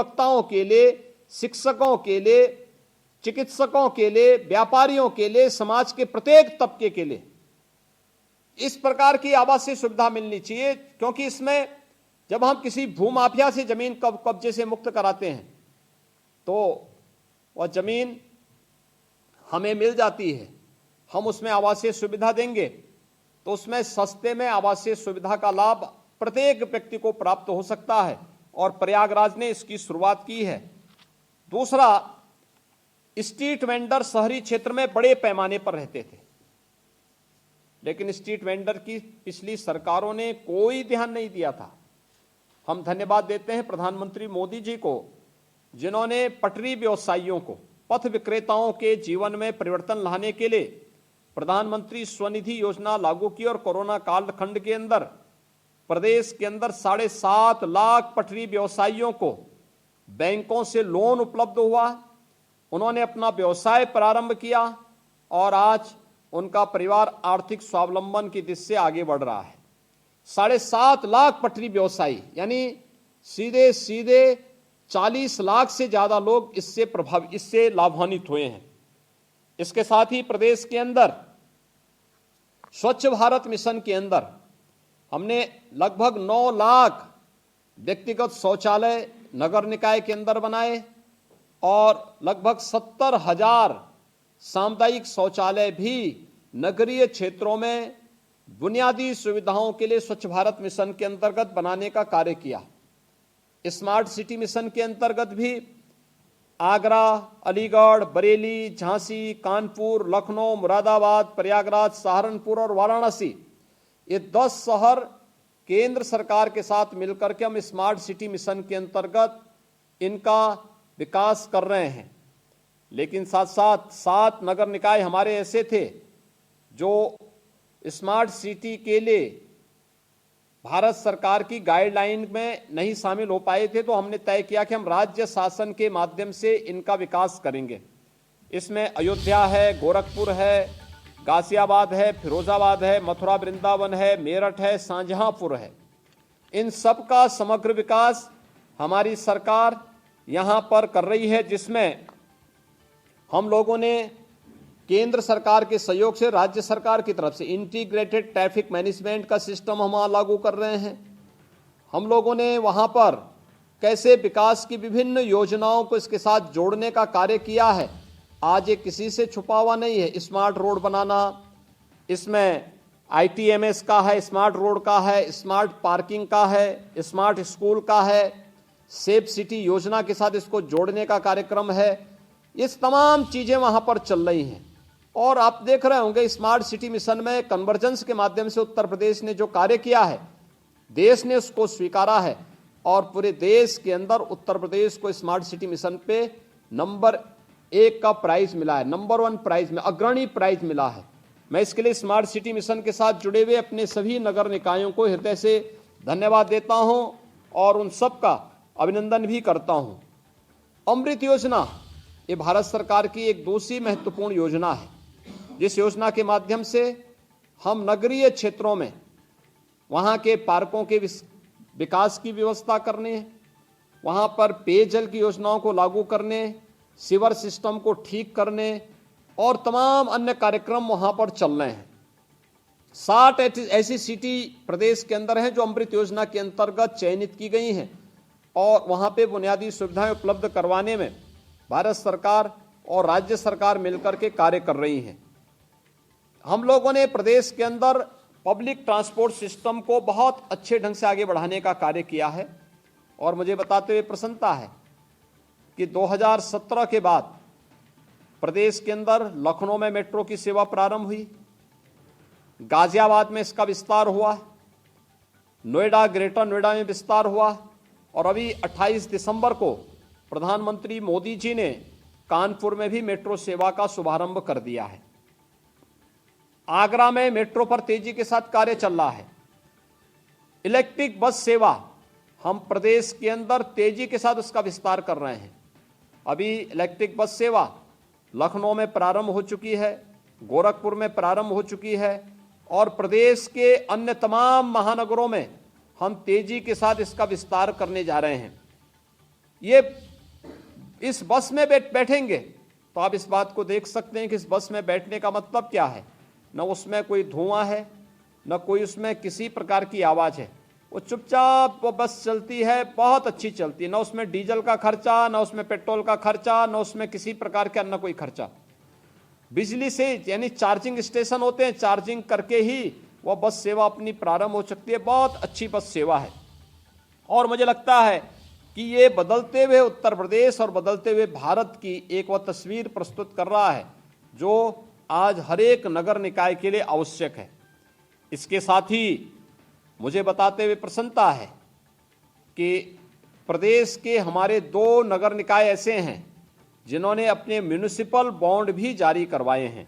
वक्ताओं के लिए, शिक्षकों के लिए, चिकित्सकों के लिए, व्यापारियों के लिए, समाज के प्रत्येक तबके के लिए इस प्रकार की आवासीय सुविधा मिलनी चाहिए। क्योंकि इसमें जब हम किसी भूमाफिया से जमीन कब्जे से मुक्त कराते हैं तो वह जमीन हमें मिल जाती है, हम उसमें आवासीय सुविधा देंगे तो उसमें सस्ते में आवासीय सुविधा का लाभ प्रत्येक व्यक्ति को प्राप्त हो सकता है और प्रयागराज ने इसकी शुरुआत की है। दूसरा, स्ट्रीट वेंडर शहरी क्षेत्र में बड़े पैमाने पर रहते थे, लेकिन स्ट्रीट वेंडर की पिछली सरकारों ने कोई ध्यान नहीं दिया था। हम धन्यवाद देते हैं प्रधानमंत्री मोदी जी को, जिन्होंने पटरी व्यवसायियों को, पथ विक्रेताओं के जीवन में परिवर्तन लाने के लिए प्रधानमंत्री स्वनिधि योजना लागू की और कोरोना कालखंड के अंदर प्रदेश के अंदर 7.5 लाख पटरी व्यवसायियों को बैंकों से लोन उपलब्ध हुआ। उन्होंने अपना व्यवसाय प्रारंभ किया और आज उनका परिवार आर्थिक स्वावलंबन की दिशा से आगे बढ़ रहा है। 7.5 लाख पटरी व्यवसायी, यानी सीधे सीधे 40 लाख से ज्यादा लोग इससे लाभान्वित हुए हैं। इसके साथ ही प्रदेश के अंदर स्वच्छ भारत मिशन के अंदर हमने लगभग 9 लाख व्यक्तिगत शौचालय नगर निकाय के अंदर बनाए और लगभग 70,000 सामुदायिक शौचालय भी नगरीय क्षेत्रों में बुनियादी सुविधाओं के लिए स्वच्छ भारत मिशन के अंतर्गत बनाने का कार्य किया। स्मार्ट सिटी मिशन के अंतर्गत भी आगरा, अलीगढ़, बरेली, झांसी, कानपुर, लखनऊ, मुरादाबाद, प्रयागराज, सहारनपुर और वाराणसी, ये 10 शहर केंद्र सरकार के साथ मिलकर के हम स्मार्ट सिटी मिशन के अंतर्गत इनका विकास कर रहे हैं। लेकिन साथ साथ 7 नगर निकाय हमारे ऐसे थे जो स्मार्ट सिटी के लिए भारत सरकार की गाइडलाइन में नहीं शामिल हो पाए थे, तो हमने तय किया कि हम राज्य शासन के माध्यम से इनका विकास करेंगे। इसमें अयोध्या है, गोरखपुर है, गाजियाबाद है, फिरोजाबाद है, मथुरा वृंदावन है, मेरठ है, शाहजहांपुर है। इन सब का समग्र विकास हमारी सरकार यहाँ पर कर रही है, जिसमें हम लोगों ने केंद्र सरकार के सहयोग से राज्य सरकार की तरफ से इंटीग्रेटेड ट्रैफिक मैनेजमेंट का सिस्टम हम वहाँ लागू कर रहे हैं। हम लोगों ने वहाँ पर कैसे विकास की विभिन्न योजनाओं को इसके साथ जोड़ने का कार्य किया है, आज ये किसी से छुपा हुआ नहीं है। स्मार्ट रोड बनाना, इसमें ITMS का है, स्मार्ट रोड का है, स्मार्ट पार्किंग का है, स्मार्ट स्कूल का है, सेफ सिटी योजना के साथ इसको जोड़ने का कार्यक्रम है। ये तमाम चीज़ें वहाँ पर चल रही हैं और आप देख रहे होंगे स्मार्ट सिटी मिशन में कन्वर्जेंस के माध्यम से उत्तर प्रदेश ने जो कार्य किया है, देश ने उसको स्वीकारा है और पूरे देश के अंदर उत्तर प्रदेश को स्मार्ट सिटी मिशन पे नंबर 1 का प्राइज मिला है, नंबर 1 प्राइज में अग्रणी प्राइज मिला है। मैं इसके लिए स्मार्ट सिटी मिशन के साथ जुड़े हुए अपने सभी नगर निकायों को हृदय से धन्यवाद देता हूं और उन सब का अभिनंदन भी करता हूं। अमृत योजना ये भारत सरकार की एक दूसरी महत्वपूर्ण योजना है, जिस योजना के माध्यम से हम नगरीय क्षेत्रों में वहाँ के पार्कों के विकास की व्यवस्था करने, वहाँ पर पेयजल की योजनाओं को लागू करने, सीवर सिस्टम को ठीक करने और तमाम अन्य कार्यक्रम वहाँ पर चल रहे हैं। 60 ऐसी सिटी प्रदेश के अंदर हैं जो अमृत योजना के अंतर्गत चयनित की गई हैं और वहाँ पे बुनियादी सुविधाएं उपलब्ध करवाने में भारत सरकार और राज्य सरकार मिलकर के कार्य कर रही हैं। हम लोगों ने प्रदेश के अंदर पब्लिक ट्रांसपोर्ट सिस्टम को बहुत अच्छे ढंग से आगे बढ़ाने का कार्य किया है और मुझे बताते हुए प्रसन्नता है कि 2017 के बाद प्रदेश के अंदर लखनऊ में मेट्रो की सेवा प्रारंभ हुई, गाजियाबाद में इसका विस्तार हुआ, नोएडा, ग्रेटर नोएडा में विस्तार हुआ और अभी 28 दिसंबर को प्रधानमंत्री मोदी जी ने कानपुर में भी मेट्रो सेवा का शुभारंभ कर दिया है। आगरा में मेट्रो पर तेजी के साथ कार्य चल रहा है। इलेक्ट्रिक बस सेवा हम प्रदेश के अंदर तेजी के साथ उसका विस्तार कर रहे हैं। अभी इलेक्ट्रिक बस सेवा लखनऊ में प्रारंभ हो चुकी है, गोरखपुर में प्रारंभ हो चुकी है और प्रदेश के अन्य तमाम महानगरों में हम तेजी के साथ इसका विस्तार करने जा रहे हैं। ये इस बस में बैठेंगे तो आप इस बात को देख सकते हैं कि इस बस में बैठने का मतलब क्या है। न उसमें कोई धुआं है, न कोई उसमें किसी प्रकार की आवाज़ है। वो चुपचाप वो बस चलती है, बहुत अच्छी चलती है। न उसमें डीजल का खर्चा, न उसमें पेट्रोल का खर्चा, न उसमें किसी प्रकार का अन्य कोई खर्चा। बिजली से, यानी चार्जिंग स्टेशन होते हैं, चार्जिंग करके ही वह बस सेवा अपनी प्रारंभ हो सकती है। बहुत अच्छी बस सेवा है। और मुझे लगता है कि ये बदलते हुए उत्तर प्रदेश और बदलते हुए भारत की एक वह तस्वीर प्रस्तुत कर रहा है जो आज हर एक नगर निकाय के लिए आवश्यक है। इसके साथ ही मुझे बताते हुए प्रसन्नता है कि प्रदेश के हमारे 2 नगर निकाय ऐसे हैं जिन्होंने अपने म्यूनिसिपल बॉन्ड भी जारी करवाए हैं,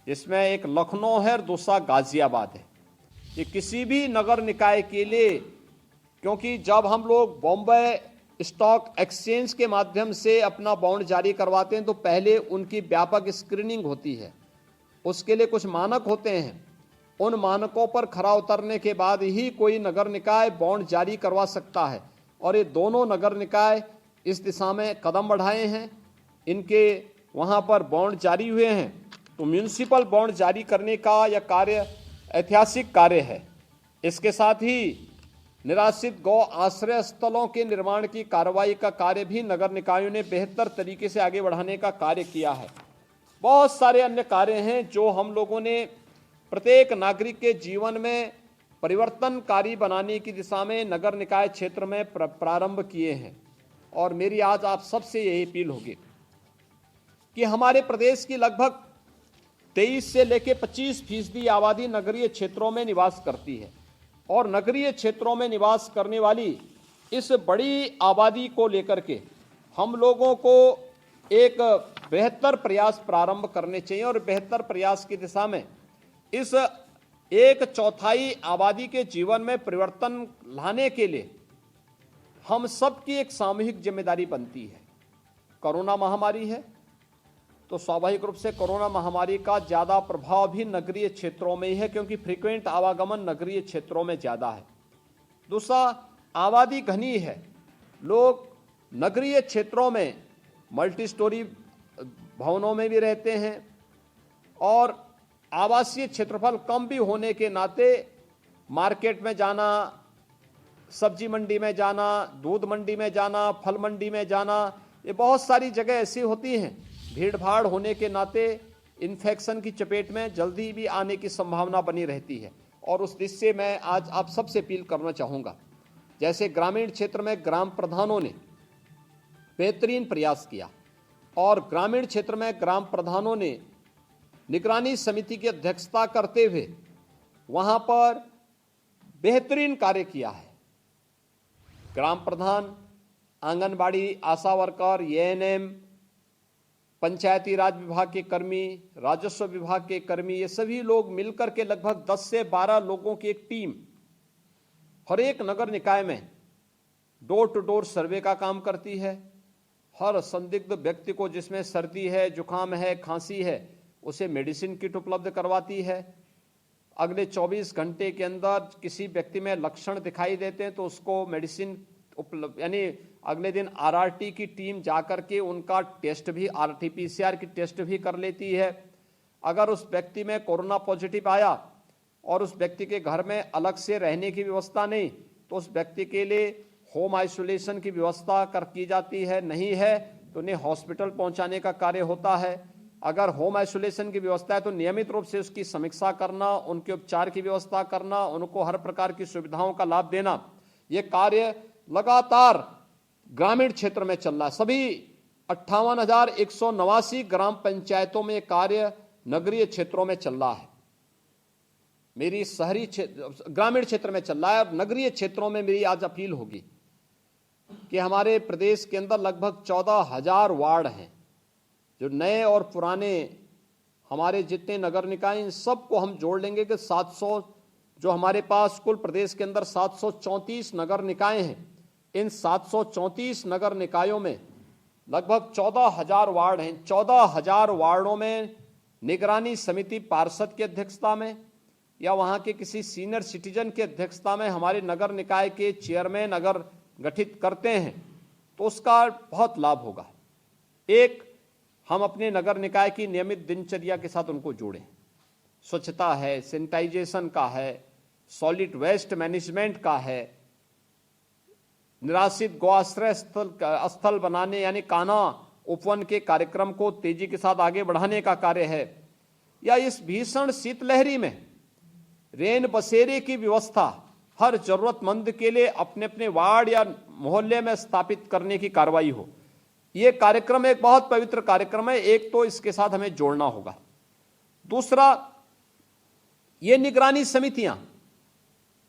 जिसमें एक लखनऊ है और दूसरा गाजियाबाद है। ये किसी भी नगर निकाय के लिए, क्योंकि जब हम लोग बॉम्बे स्टॉक एक्सचेंज के माध्यम से अपना बॉन्ड जारी करवाते हैं तो पहले उनकी व्यापक स्क्रीनिंग होती है, उसके लिए कुछ मानक होते हैं। उन मानकों पर खरा उतरने के बाद ही कोई नगर निकाय बॉन्ड जारी करवा सकता है। और ये दोनों नगर निकाय इस दिशा में कदम बढ़ाए हैं, इनके वहाँ पर बॉन्ड जारी हुए हैं। तो म्यूनिसिपल बॉन्ड जारी करने का यह कार्य ऐतिहासिक कार्य है। इसके साथ ही निराश्रित गौ आश्रय स्थलों के निर्माण की कार्रवाई का कार्य भी नगर निकायों ने बेहतर तरीके से आगे बढ़ाने का कार्य किया है। बहुत सारे अन्य कार्य हैं जो हम लोगों ने प्रत्येक नागरिक के जीवन में परिवर्तनकारी बनाने की दिशा में नगर निकाय क्षेत्र में प्रारंभ किए हैं। और मेरी आज आप सबसे यही अपील होगी कि हमारे प्रदेश की लगभग 23 से लेकर 25% आबादी नगरीय क्षेत्रों में निवास करती है। और नगरीय क्षेत्रों में निवास करने वाली इस बड़ी आबादी को लेकर के हम लोगों को एक बेहतर प्रयास प्रारंभ करने चाहिए। और बेहतर प्रयास की दिशा में इस 1/4 आबादी के जीवन में परिवर्तन लाने के लिए हम सबकी एक सामूहिक जिम्मेदारी बनती है। कोरोना महामारी है तो स्वाभाविक रूप से कोरोना महामारी का ज़्यादा प्रभाव भी नगरीय क्षेत्रों में ही है, क्योंकि फ्रीक्वेंट आवागमन नगरीय क्षेत्रों में ज़्यादा है। दूसरा, आबादी घनी है, लोग नगरीय क्षेत्रों में मल्टी स्टोरी भवनों में भी रहते हैं और आवासीय क्षेत्रफल कम भी होने के नाते मार्केट में जाना, सब्जी मंडी में जाना, दूध मंडी में जाना, फल मंडी में जाना, ये बहुत सारी जगह ऐसी होती हैं, भीड़ भाड़ होने के नाते इन्फेक्शन की चपेट में जल्दी भी आने की संभावना बनी रहती है। और उस दृष्टि से मैं आज आप सबसे अपील करना चाहूँगा, जैसे ग्रामीण क्षेत्र में ग्राम प्रधानों ने बेहतरीन प्रयास किया और ग्रामीण क्षेत्र में ग्राम प्रधानों ने निगरानी समिति की अध्यक्षता करते हुए वहाँ पर बेहतरीन कार्य किया है। ग्राम प्रधान, आंगनबाड़ी, आशा वर्कर, एएनएम, पंचायती राज विभाग के कर्मी, राजस्व विभाग के कर्मी, ये सभी लोग मिलकर के लगभग 10 से 12 लोगों की एक टीम हर एक नगर निकाय में डोर टू डोर सर्वे का काम करती है। हर संदिग्ध व्यक्ति को जिसमें सर्दी है, जुकाम है, खांसी है, उसे मेडिसिन किट उपलब्ध करवाती है। अगले 24 घंटे के अंदर किसी व्यक्ति में लक्षण दिखाई देते हैं तो उसको मेडिसिन उपलब्ध, यानी अगले दिन आरआरटी की टीम जाकर के उनका टेस्ट भी, आरटी-पीसीआर की टेस्ट भी कर लेती है। अगर उस व्यक्ति में कोरोना पॉजिटिव आया और उस व्यक्ति के घर में अलग से रहने की व्यवस्था नहीं तो उस व्यक्ति के लिए होम आइसोलेशन की व्यवस्था की जाती है। नहीं है तो उन्हें हॉस्पिटल पहुंचाने का कार्य होता है। अगर होम आइसोलेशन की व्यवस्था है तो नियमित रूप से उसकी समीक्षा करना, उनके उपचार की व्यवस्था करना, उनको हर प्रकार की सुविधाओं का लाभ देना, ये कार्य लगातार ग्रामीण क्षेत्र में चल रहा है। सभी 58,189 ग्राम पंचायतों में कार्य नगरीय क्षेत्रों में चल रहा है। मेरी शहरी ग्रामीण क्षेत्र में चल रहा है। और नगरीय क्षेत्रों में मेरी आज अपील होगी कि हमारे प्रदेश के अंदर लगभग 14,000 वार्ड हैं, जो नए और पुराने हमारे जितने नगर निकाय, इन सबको हम जोड़ लेंगे कि 700, जो हमारे पास कुल प्रदेश के अंदर 734 नगर निकाय हैं, इन 734 नगर निकायों में लगभग 14,000 वार्ड हैं। 14,000 वार्डों में निगरानी समिति पार्षद की अध्यक्षता में या वहाँ के किसी सीनियर सिटीजन की अध्यक्षता में हमारे नगर निकाय के चेयरमैन अगर गठित करते हैं तो उसका बहुत लाभ होगा। एक, हम अपने नगर निकाय की नियमित दिनचर्या के साथ उनको जोड़ें। स्वच्छता है, सैनिटाइजेशन का है, सॉलिड वेस्ट मैनेजमेंट का है, निराश्रित गौ आश्रय स्थल बनाने यानी कान्हा उपवन के कार्यक्रम को तेजी के साथ आगे बढ़ाने का कार्य है, या इस भीषण शीतलहरी में रेन बसेरे की व्यवस्था हर जरूरतमंद के लिए अपने अपने वार्ड या मोहल्ले में स्थापित करने की कार्रवाई हो। यह कार्यक्रम एक बहुत पवित्र कार्यक्रम है। एक तो इसके साथ हमें जोड़ना होगा। दूसरा, ये निगरानी समितियां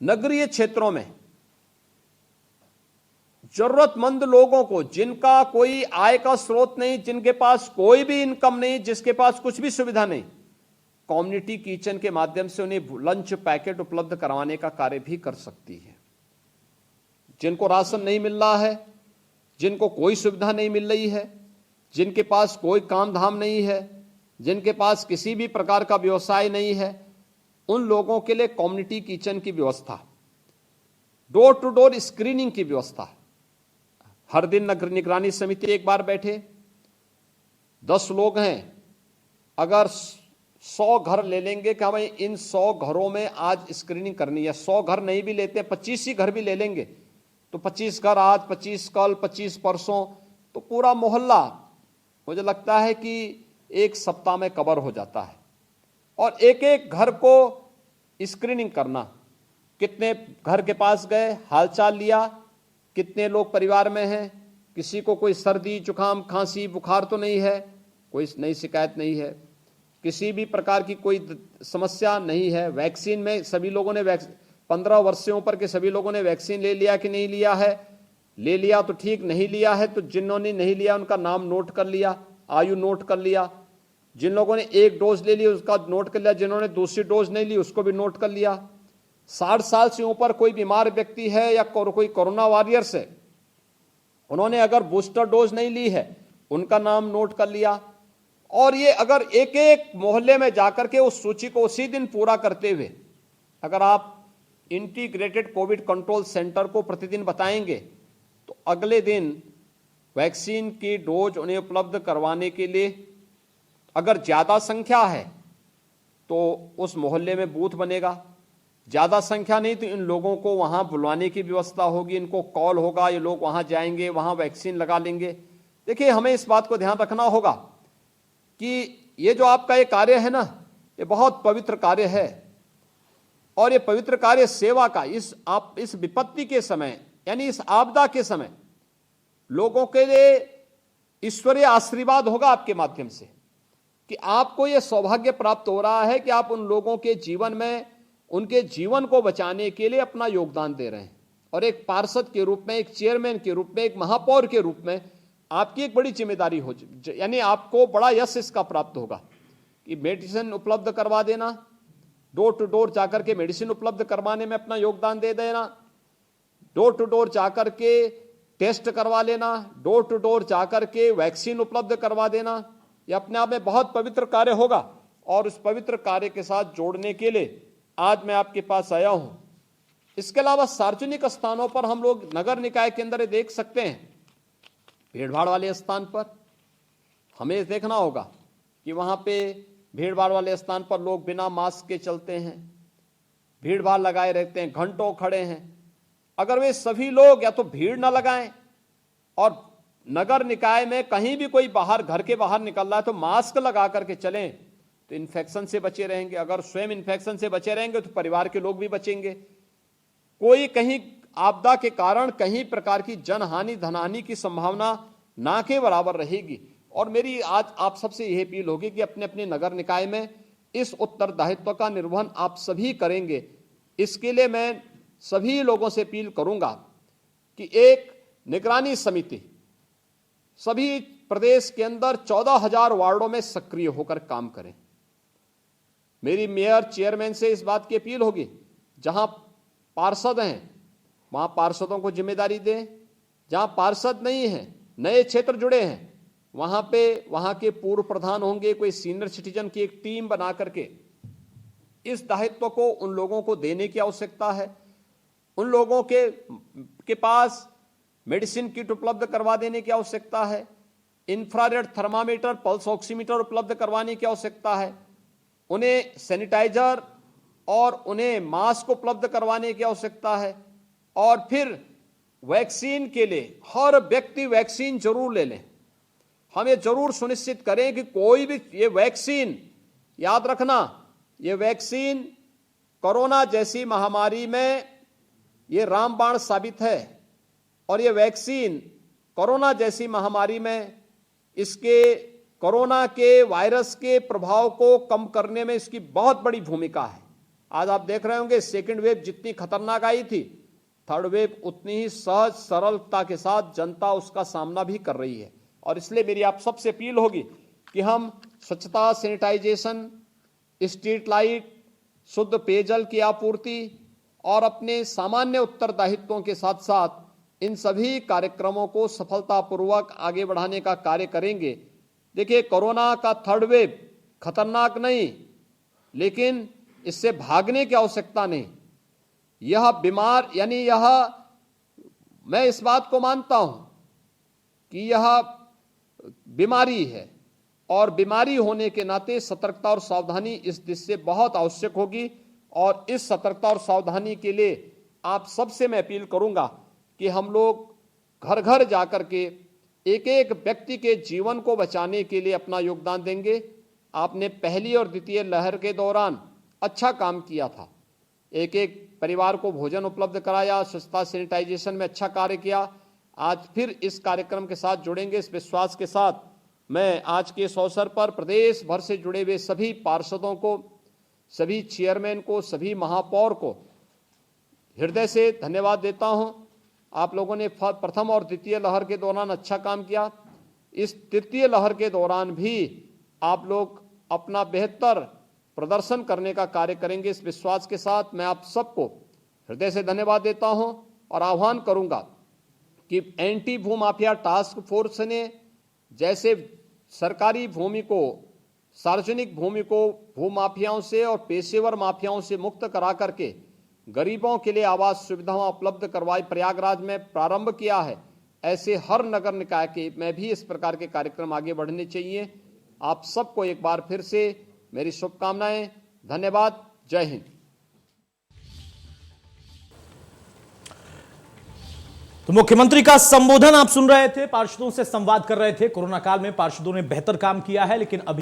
नगरीय क्षेत्रों में जरूरतमंद लोगों को, जिनका कोई आय का स्रोत नहीं, जिनके पास कोई भी इनकम नहीं, जिसके पास कुछ भी सुविधा नहीं, कम्युनिटी किचन के माध्यम से उन्हें लंच पैकेट उपलब्ध करवाने का कार्य भी कर सकती है। जिनको राशन नहीं मिल रहा है, जिनको कोई सुविधा नहीं मिल रही है, जिनके पास कोई काम धाम नहीं है, जिनके पास किसी भी प्रकार का व्यवसाय नहीं है, उन लोगों के लिए कम्युनिटी किचन की व्यवस्था, डोर टू डोर स्क्रीनिंग की व्यवस्था। हर दिन निगरानी समिति एक बार बैठे, 10 लोग हैं, अगर 100 घर ले लेंगे कि हमें इन 100 घरों में आज स्क्रीनिंग करनी है। 100 घर नहीं भी लेते, 25 ही घर भी ले लेंगे, तो 25 घर आज, 25 कल, 25 परसों, तो पूरा मोहल्ला मुझे लगता है कि एक सप्ताह में कवर हो जाता है। और एक एक घर को स्क्रीनिंग करना, कितने घर के पास गए, हालचाल लिया, कितने लोग परिवार में हैं, किसी को कोई सर्दी जुकाम खांसी बुखार तो नहीं है, कोई नई शिकायत नहीं है, किसी भी प्रकार की कोई समस्या नहीं है। वैक्सीन में सभी लोगों ने 15 वर्ष से ऊपर के सभी लोगों ने वैक्सीन ले लिया कि नहीं लिया है? ले लिया तो ठीक, नहीं लिया है तो जिन्होंने नहीं लिया उनका नाम नोट कर लिया, आयु नोट कर लिया। जिन लोगों ने 1 डोज ले ली उसका नोट कर लिया, जिन्होंने दूसरी डोज नहीं ली उसको भी नोट कर लिया। 60 साल से ऊपर कोई बीमार व्यक्ति है या कोई कोरोना वॉरियर्स है, उन्होंने अगर बूस्टर डोज नहीं ली है उनका नाम नोट कर लिया। और ये अगर एक एक मोहल्ले में जाकर के उस सूची को उसी दिन पूरा करते हुए अगर आप इंटीग्रेटेड कोविड कंट्रोल सेंटर को प्रतिदिन बताएंगे, तो अगले दिन वैक्सीन की डोज उन्हें उपलब्ध करवाने के लिए अगर ज़्यादा संख्या है तो उस मोहल्ले में बूथ बनेगा, ज़्यादा संख्या नहीं तो इन लोगों को वहाँ बुलवाने की व्यवस्था होगी, इनको कॉल होगा, ये लोग वहाँ जाएंगे, वहाँ वैक्सीन लगा लेंगे। देखिए, हमें इस बात को ध्यान रखना होगा कि ये जो आपका ये कार्य है ना, ये बहुत पवित्र कार्य है। और ये पवित्र कार्य सेवा का इस विपत्ति के समय यानी इस आपदा के समय लोगों के लिए ईश्वरीय आशीर्वाद होगा आपके माध्यम से, कि आपको ये सौभाग्य प्राप्त हो रहा है कि आप उन लोगों के जीवन में उनके जीवन को बचाने के लिए अपना योगदान दे रहे हैं। और एक पार्षद के रूप में, एक चेयरमैन के रूप में, एक महापौर के रूप में आपकी एक बड़ी जिम्मेदारी हो, यानी आपको बड़ा यश इसका प्राप्त होगा कि मेडिसिन उपलब्ध करवा देना, डोर टू डोर जाकर के मेडिसिन उपलब्ध करवाने में अपना योगदान दे देना, डोर टू डोर जाकर के टेस्ट करवा लेना, डोर टू डोर जाकर के वैक्सीन उपलब्ध करवा देना। यह अपने आप में बहुत पवित्र कार्य होगा। और उस पवित्र कार्य के साथ जोड़ने के लिए आज मैं आपके पास आया हूं। इसके अलावा सार्वजनिक स्थानों पर हम लोग नगर निकाय के अंदर देख सकते हैं, भीड़ भाड़ वाले स्थान पर हमें देखना होगा कि वहां पे भीड़ भाड़ वाले स्थान पर लोग बिना मास्क के चलते हैं, भीड़ भाड़ लगाए रहते हैं, घंटों खड़े हैं। अगर वे सभी लोग या तो भीड़ ना लगाएं और नगर निकाय में कहीं भी कोई बाहर घर के बाहर निकल रहा है तो मास्क लगा करके चलें, तो इन्फेक्शन से बचे रहेंगे। अगर स्वयं इन्फेक्शन से बचे रहेंगे तो परिवार के लोग भी बचेंगे। कोई कहीं आपदा के कारण कहीं प्रकार की जनहानि धनहानि की संभावना ना के बराबर रहेगी। और मेरी आज आप सबसे यह अपील होगी कि अपने अपने नगर निकाय में इस उत्तरदायित्व का निर्वहन आप सभी करेंगे। इसके लिए मैं सभी लोगों से अपील करूंगा कि एक निगरानी समिति सभी प्रदेश के अंदर 14,000 वार्डों में सक्रिय होकर काम करें। मेरी मेयर चेयरमैन से इस बात की अपील होगी, जहां पार्षद हैं वहां पार्षदों को जिम्मेदारी दें, जहां पार्षद नहीं हैं, नए क्षेत्र जुड़े हैं, वहां पे वहां के पूर्व प्रधान होंगे, कोई सीनियर सिटीजन की एक टीम बना करके इस दायित्व को उन लोगों को देने की आवश्यकता है। उन लोगों के पास मेडिसिन किट उपलब्ध करवा देने की आवश्यकता है, इंफ्रारेड थर्मामीटर, पल्स ऑक्सीमीटर उपलब्ध करवाने की आवश्यकता है, उन्हें सैनिटाइजर और उन्हें मास्क उपलब्ध करवाने की आवश्यकता है, और फिर वैक्सीन के लिए हर व्यक्ति वैक्सीन जरूर ले लें। हम ये जरूर सुनिश्चित करें कि कोई भी ये वैक्सीन, याद रखना, ये वैक्सीन कोरोना जैसी महामारी में ये रामबाण साबित है, और ये वैक्सीन कोरोना जैसी महामारी में इसके कोरोना के वायरस के प्रभाव को कम करने में इसकी बहुत बड़ी भूमिका है। आज आप देख रहे होंगे सेकेंड वेव जितनी खतरनाक आई थी, थर्ड वेव उतनी ही सहज सरलता के साथ जनता उसका सामना भी कर रही है। और इसलिए मेरी आप सबसे अपील होगी कि हम स्वच्छता, सैनिटाइजेशन, स्ट्रीट लाइट, शुद्ध पेयजल की आपूर्ति और अपने सामान्य उत्तरदायित्वों के साथ साथ इन सभी कार्यक्रमों को सफलतापूर्वक आगे बढ़ाने का कार्य करेंगे। देखिए, कोरोना का थर्ड वेव खतरनाक नहीं, लेकिन इससे भागने की आवश्यकता नहीं। यह बीमार मैं इस बात को मानता हूं कि यह बीमारी है, और बीमारी होने के नाते सतर्कता और सावधानी इस दिशा से बहुत आवश्यक होगी। और इस सतर्कता और सावधानी के लिए आप सबसे मैं अपील करूंगा कि हम लोग घर घर जाकर के एक एक व्यक्ति के जीवन को बचाने के लिए अपना योगदान देंगे। आपने पहली और द्वितीय लहर के दौरान अच्छा काम किया था, एक एक परिवार को भोजन उपलब्ध कराया, स्वच्छता सैनिटाइजेशन में अच्छा कार्य किया। आज फिर इस कार्यक्रम के साथ जुड़ेंगे, इस विश्वास के साथ मैं आज के इस अवसर पर प्रदेश भर से जुड़े हुए सभी पार्षदों को, सभी चेयरमैन को, सभी महापौर को हृदय से धन्यवाद देता हूं। आप लोगों ने प्रथम और द्वितीय लहर के दौरान अच्छा काम किया। इस तृतीय लहर के दौरान भी आप लोग अपना बेहतर प्रदर्शन करने का कार्य करेंगे, इस विश्वास के साथ मैं आप सबको हृदय से धन्यवाद देता हूं और आह्वान करूंगा कि एंटी भू माफिया टास्क फोर्स ने जैसे सरकारी भूमि को, सार्वजनिक भूमि को भू माफियाओं से और पेशेवर माफियाओं से मुक्त करा करके गरीबों के लिए आवास सुविधाएं उपलब्ध करवाई प्रयागराज में प्रारंभ किया है, ऐसे हर नगर निकाय के में भी इस प्रकार के कार्यक्रम आगे बढ़ने चाहिए। आप सबको एक बार फिर से मेरी शुभकामनाएं, धन्यवाद, जय हिंद। तो मुख्यमंत्री का संबोधन आप सुन रहे थे, पार्षदों से संवाद कर रहे थे। कोरोना काल में पार्षदों ने बेहतर काम किया है, लेकिन अभी